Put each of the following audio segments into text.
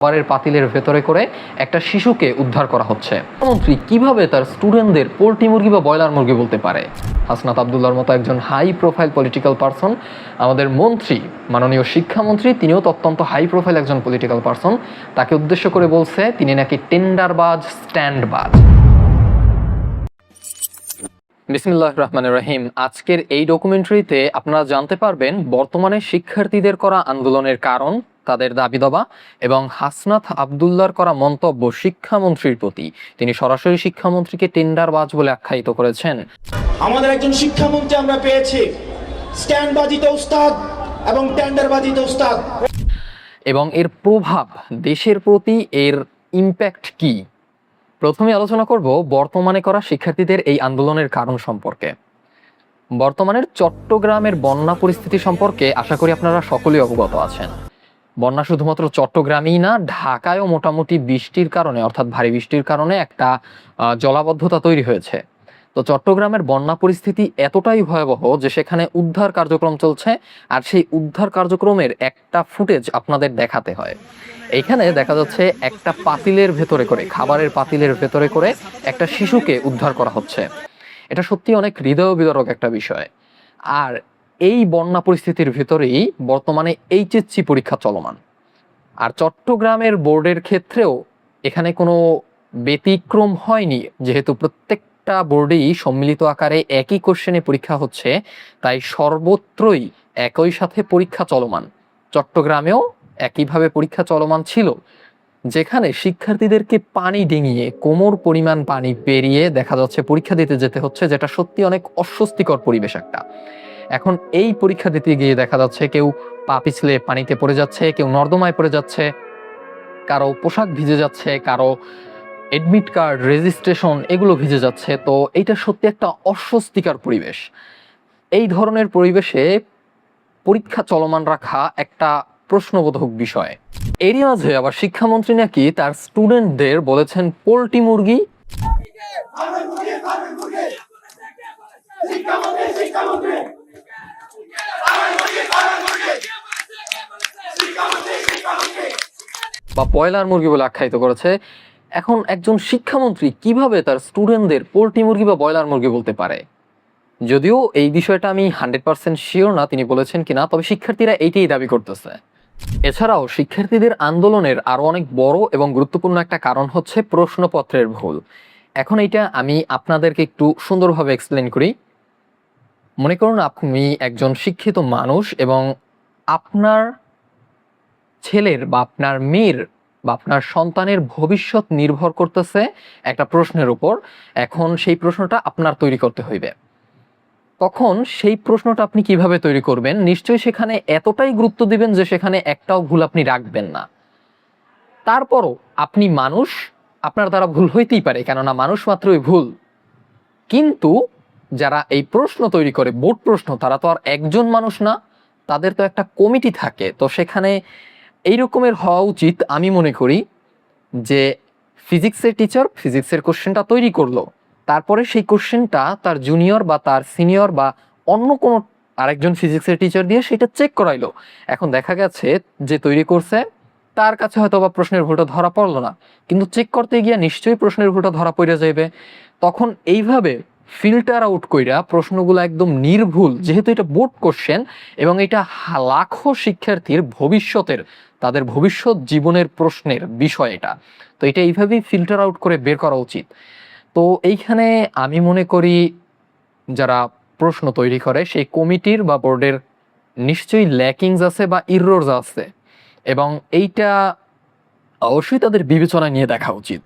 খাবারের পাতিলের ভেতরে করে একটা শিশুকে উদ্ধার করা হচ্ছে। মন্ত্রী কিভাবে তার স্টুডেন্টদের পোল্ট্রি মুরগি বা ব্রয়লার মুরগি বলতে পারে? হাসনাত আবদুল্লাহর মতো একজন হাই প্রোফাইল পলিটিক্যাল পারসন, আমাদের মন্ত্রী মাননীয় শিক্ষামন্ত্রী, তিনিও অত্যন্ত হাই প্রোফাইল একজন পলিটিক্যাল পারসন, তাকে উদ্দেশ্য করে বলছে তিনি নাকি টেন্ডারবাজ, স্ট্যান্ডবাজ। বিসমিল্লাহির রহমানির রহিম। আজকের এই ডকুমেন্টারিতে আপনারা জানতে পারবেন বর্তমানে শিক্ষার্থীদের করা আন্দোলনের কারণ, তাদের দাবি দাবা এবং হাসনাত আবদুল্লাহর করা মন্তব্য শিক্ষামন্ত্রীর প্রতি। তিনি সরাসরি শিক্ষামন্ত্রীকে টেন্ডারবাজ বলে আখ্যায়িত করেছেন। আমাদের একজন শিক্ষামন্ত্রী আমরা পেয়েছি স্ট্যান্ডবাজিতে উস্তাদ এবং টেন্ডারবাজিতে উস্তাদ, এবং এর প্রভাব দেশের প্রতি, এর ইম্প্যাক্ট কি। প্রথমে আলোচনা করব বর্তমানে করা শিক্ষার্থীদের এই আন্দোলনের কারণ সম্পর্কে। বর্তমানের চট্টগ্রামের বন্যা পরিস্থিতি সম্পর্কে আশা করি আপনারা সকলেই অবগত আছেন। বন্যা শুধুমাত্র চট্টগ্রামেই না, ঢাকায়ও মোটামুটি বৃষ্টির কারণে, অর্থাৎ ভারী বৃষ্টির কারণে একটা জলাবদ্ধতা তৈরি হয়েছে। তো চট্টগ্রামের বন্যা পরিস্থিতি এতটাই ভয়াবহ যে সেখানে উদ্ধার কার্যক্রম চলছে, আর সেই উদ্ধার কার্যক্রমের একটা ফুটেজ আপনাদের দেখাতে হয়। এইখানে দেখা যাচ্ছে একটা পাতিলের ভেতরে করে, খাবারের পাতিলের ভেতরে করে একটা শিশুকে উদ্ধার করা হচ্ছে। এটা সত্যি অনেক হৃদয় বিদারক একটা বিষয়। আর এই বন্যা পরিস্থিতির ভিতরেই বর্তমানে এইচএসসি পরীক্ষা চলমান। আর চট্টগ্রামের বোর্ডের ক্ষেত্রেও এখানে কোনো ব্যতিক্রম হয়নি, যেহেতু প্রত্যেকটা বোর্ডেই সম্মিলিত আকারে একই কোশ্চেনে পরীক্ষা হচ্ছে, তাই সর্বত্রই একই সাথে পরীক্ষা চলমান। চট্টগ্রামেও একইভাবে পরীক্ষা চলমান ছিল, যেখানে শিক্ষার্থীদেরকে পানি ডিঙিয়ে, কোমর পরিমাণ পানি পেরিয়ে দেখা যাচ্ছে পরীক্ষা দিতে যেতে হচ্ছে, যেটা সত্যি অনেক অস্বস্তিকর পরিবেশ একটা। এখন এই পরীক্ষা দিতে গিয়ে দেখা যাচ্ছে কেউ পা পিছলে পানিতে পড়ে যাচ্ছে, কেউ নর্দমায় পড়ে যাচ্ছে, কারো পোশাক ভিজে যাচ্ছে, কারো এডমিট কার্ড, রেজিস্ট্রেশন এগুলো ভিজে যাচ্ছে। তো এইটা সত্যি একটা অস্বস্তিকর পরিবেশ। এই ধরনের পরিবেশে পরীক্ষা চলমান রাখা একটা প্রশ্নবোধক বিষয়। এরই মাঝে আবার শিক্ষামন্ত্রী নাকি তার স্টুডেন্টদের বলেছেন পোল্ট্রি মুরগি। বা ব্রয়লার মুরগি বলে আখ্যায়িত করেছে। এখন একজন শিক্ষামন্ত্রী কিভাবে তার স্টুডেন্টদের পোল্ট্রি মুরগি বা ব্রয়লার মুরগি বলতে পারে? যদিও এই বিষয়টা আমি 100% শিওর না তিনি বলেছেন কিনা, তবে শিক্ষার্থীরা এইটাই দাবি করতেছে। এছাড়াও শিক্ষার্থীদের আন্দোলনের আরো অনেক বড় এবং গুরুত্বপূর্ণ একটা কারণ হচ্ছে প্রশ্নপত্রের ভুল। এখন এইটা আমি আপনাদেরকে একটু সুন্দরভাবে এক্সপ্লেন করি। মনে করুন আপনি একজন শিক্ষিত মানুষ এবং আপনার ছেলের বা আপনার মেয়ের বা আপনার সন্তানের ভবিষ্যৎ নির্ভর করতেছে একটা প্রশ্নের উপর। এখন সেই প্রশ্নটা আপনার তৈরি করতে হইবে। তখন সেই প্রশ্নটা আপনি কিভাবে তৈরি করবেন? নিশ্চয়ই সেখানে এতটাই গুরুত্ব দিবেন যে সেখানে একটাও ভুল আপনি রাখবেন না। তারপরও আপনি মানুষ, আপনার দ্বারা ভুল হইতেই পারে, কেননা মানুষ মাত্রই ভুল। কিন্তু যারা এই প্রশ্ন তৈরি করে, বোর্ড প্রশ্ন, তারা তো আর একজন মানুষ না, তাদের তো একটা কমিটি থাকে। তো সেখানে এই রকমের হওয়া উচিত, আমি মনে করি, যে ফিজিক্সের টিচার ফিজিক্সের কোশ্চেনটা তৈরি করলো, তারপরে সেই কোশ্চেনটা তার জুনিয়র বা তার সিনিয়র বা অন্য কোনো আরেকজন ফিজিক্সের টিচার দিয়ে সেটা চেক করাইলো। এখন দেখা গেছে যে তৈরি করছে তার কাছে হয়তো বা প্রশ্নের ভুলটা ধরা পড়লো না, কিন্তু চেক করতে গিয়ে নিশ্চয়ই প্রশ্নের ভুলটা ধরা পড়ে যাবে। তখন এইভাবে ফিল্টার আউট কইরা প্রশ্নগুলো একদম নির্ভুল, যেহেতু এটা বোর্ড কোশ্চেন এবং এটা লাখো শিক্ষার্থীর ভবিষ্যতের, তাদের ভবিষ্যৎ জীবনের প্রশ্নের বিষয় এটা, তো এটা এইভাবেই ফিল্টার আউট করে বের করা উচিত। তো এইখানে আমি মনে করি যারা প্রশ্ন তৈরি করে সেই কমিটির বা বোর্ডের নিশ্চয়ই ল্যাকিংস আছে বা ইররস আছে, এবং এইটা অবশ্যই তাদের বিবেচনায় নিয়ে দেখা উচিত।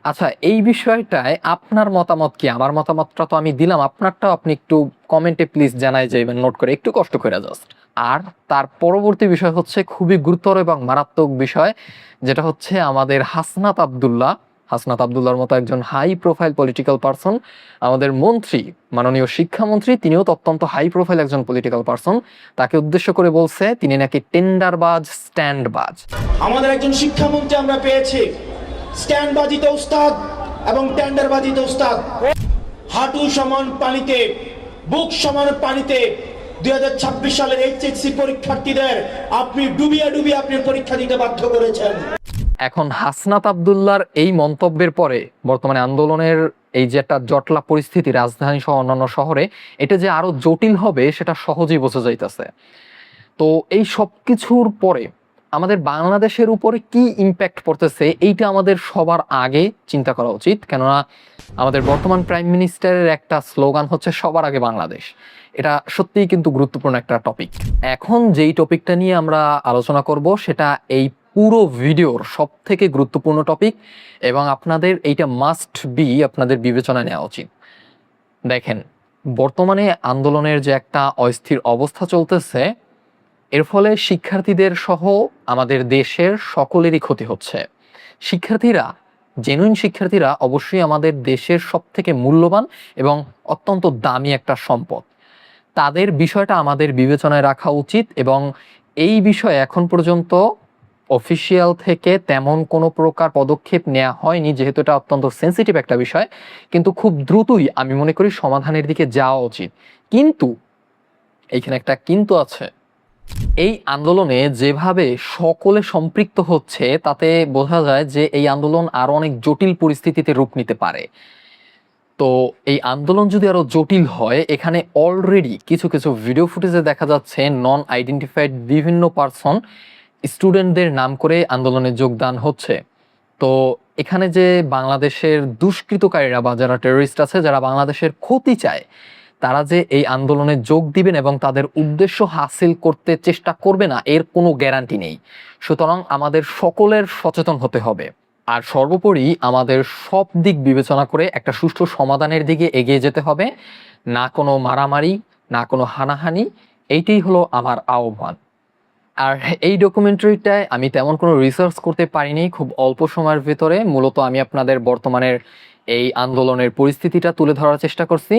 আচ্ছা, এই বিষয়টায় আপনার মতামত কি? আমার মতামতটা তো আমি দিলাম, আপনারটাও আপনি একটু কমেন্টে প্লিজ জানাই যাবেন, নোট করে, একটু কষ্ট করে জাস্ট। আর তার পরবর্তী বিষয় হচ্ছে খুবই গুরুতর এবং মারাত্মক বিষয়, যেটা হচ্ছে আমাদের হাসনাত আবদুল্লাহর মতো একজন হাই প্রোফাইল পলিটিক্যাল পারসন, আমাদের মন্ত্রী মাননীয় শিক্ষামন্ত্রী, তিনিও অত্যন্ত হাই প্রোফাইল একজন পলিটিক্যাল পারসন, তাকে উদ্দেশ্য করে বলছে তিনি নাকি টেন্ডারবাজ, স্ট্যান্ডবাজ। আমাদের একজন শিক্ষামন্ত্রী আমরা পেয়েছি স্ট্যান্ডবাজিতে উস্তাদ এবং টেন্ডারবাজিতে উস্তাদ। হাঁটু সমান পানিতে, বুক সমান পানিতে 2026 সালের এইচএসসি পরীক্ষার্থীদের আপনি ডুবিয়ে ডুবিয়ে আপনি পরীক্ষা দিতে বাধ্য করেছেন। এখন হাসনাত আব্দুল্লাহর এই মন্তব্যের পরে বর্তমানে আন্দোলনের এই যে একটা জটলা পরিস্থিতি রাজধানী সহ অন্যান্য শহরে, এটা যে আরো জটিল হবে সেটা সহজেই বোঝা যাইতেছে। তো এই সব কিছুর পরে আমাদের বাংলাদেশের উপরে কি ইম্প্যাক্ট পড়তেছে এইটা আমাদের সবার আগে চিন্তা করা উচিত, কেননা আমাদের বর্তমান প্রাইম মিনিস্টারের একটা স্লোগান হচ্ছে সবার আগে বাংলাদেশ। এটা সত্যিই কিন্তু গুরুত্বপূর্ণ একটা টপিক। এখন যেই টপিকটা নিয়ে আমরা আলোচনা করব সেটা এই পুরো ভিডিওর সব থেকে গুরুত্বপূর্ণ টপিক, এবং আপনাদের এইটা মাস্ট বি আপনাদের বিবেচনায় নেওয়া উচিত। দেখেন, বর্তমানে আন্দোলনের যে একটা অস্থির অবস্থা চলতেছে, এর ফলে শিক্ষার্থীদের সহ আমাদের দেশের সকলেরই ক্ষতি হচ্ছে। শিক্ষার্থীরা, জেনুইন শিক্ষার্থীরা অবশ্যই আমাদের দেশের সব থেকে মূল্যবান এবং অত্যন্ত দামি একটা সম্পদ। তাদের বিষয়টা আমাদের বিবেচনায় রাখা উচিত, এবং এই বিষয়ে এখন পর্যন্ত অফিসিয়াল থেকে তেমন কোনো প্রকার পদক্ষেপ নেওয়া হয়নি, যেহেতু এটা অত্যন্ত সেন্সিটিভ একটা বিষয়। কিন্তু খুব দ্রুতই আমি মনে করি সমাধানের দিকে যাওয়া উচিত। কিন্তু এইখানে একটা কিন্তু আছে। এই আন্দোলনে যেভাবে সকলে সম্পৃক্ত হচ্ছে তাতে বোঝা যায় যে এই আন্দোলন আরো অনেক জটিল পরিস্থিতিতে রূপ নিতে পারে। তো এই আন্দোলন যদি আরো জটিল হয়, এখানে অলরেডি কিছু কিছু ভিডিও ফুটেজে দেখা যাচ্ছে নন আইডেন্টিফাইড বিভিন্ন পারসন স্টুডেন্টদের নাম করে আন্দোলনে যোগদান হচ্ছে। তো এখানে যে বাংলাদেশের দুষ্কৃতকারীরা বা যারা টেররিস্ট আছে, যারা বাংলাদেশের ক্ষতি চায়, তারা যে এই আন্দোলনে যোগ দিবেন এবং তাদের উদ্দেশ্য হাসিল করতে চেষ্টা করবে না, এর কোনো গ্যারান্টি নেই। সুতরাং আমাদের সকলের সচেতন হতে হবে, আর সর্বোপরি আমাদের সব দিক বিবেচনা করে একটা সুষ্ঠু সমাধানের দিকে এগিয়ে যেতে হবে। না কোনো মারামারি, না কোনো হানাহানি, এইটাই হলো আমার আহ্বান। আর এই ডকুমেন্টারিটায় আমি তেমন কোনো রিসার্চ করতে পারিনি, খুব অল্প সময়ের ভিতরে মূলত আমি আপনাদের বর্তমানের এই আন্দোলনের পরিস্থিতিটা তুলে ধরার চেষ্টা করছি।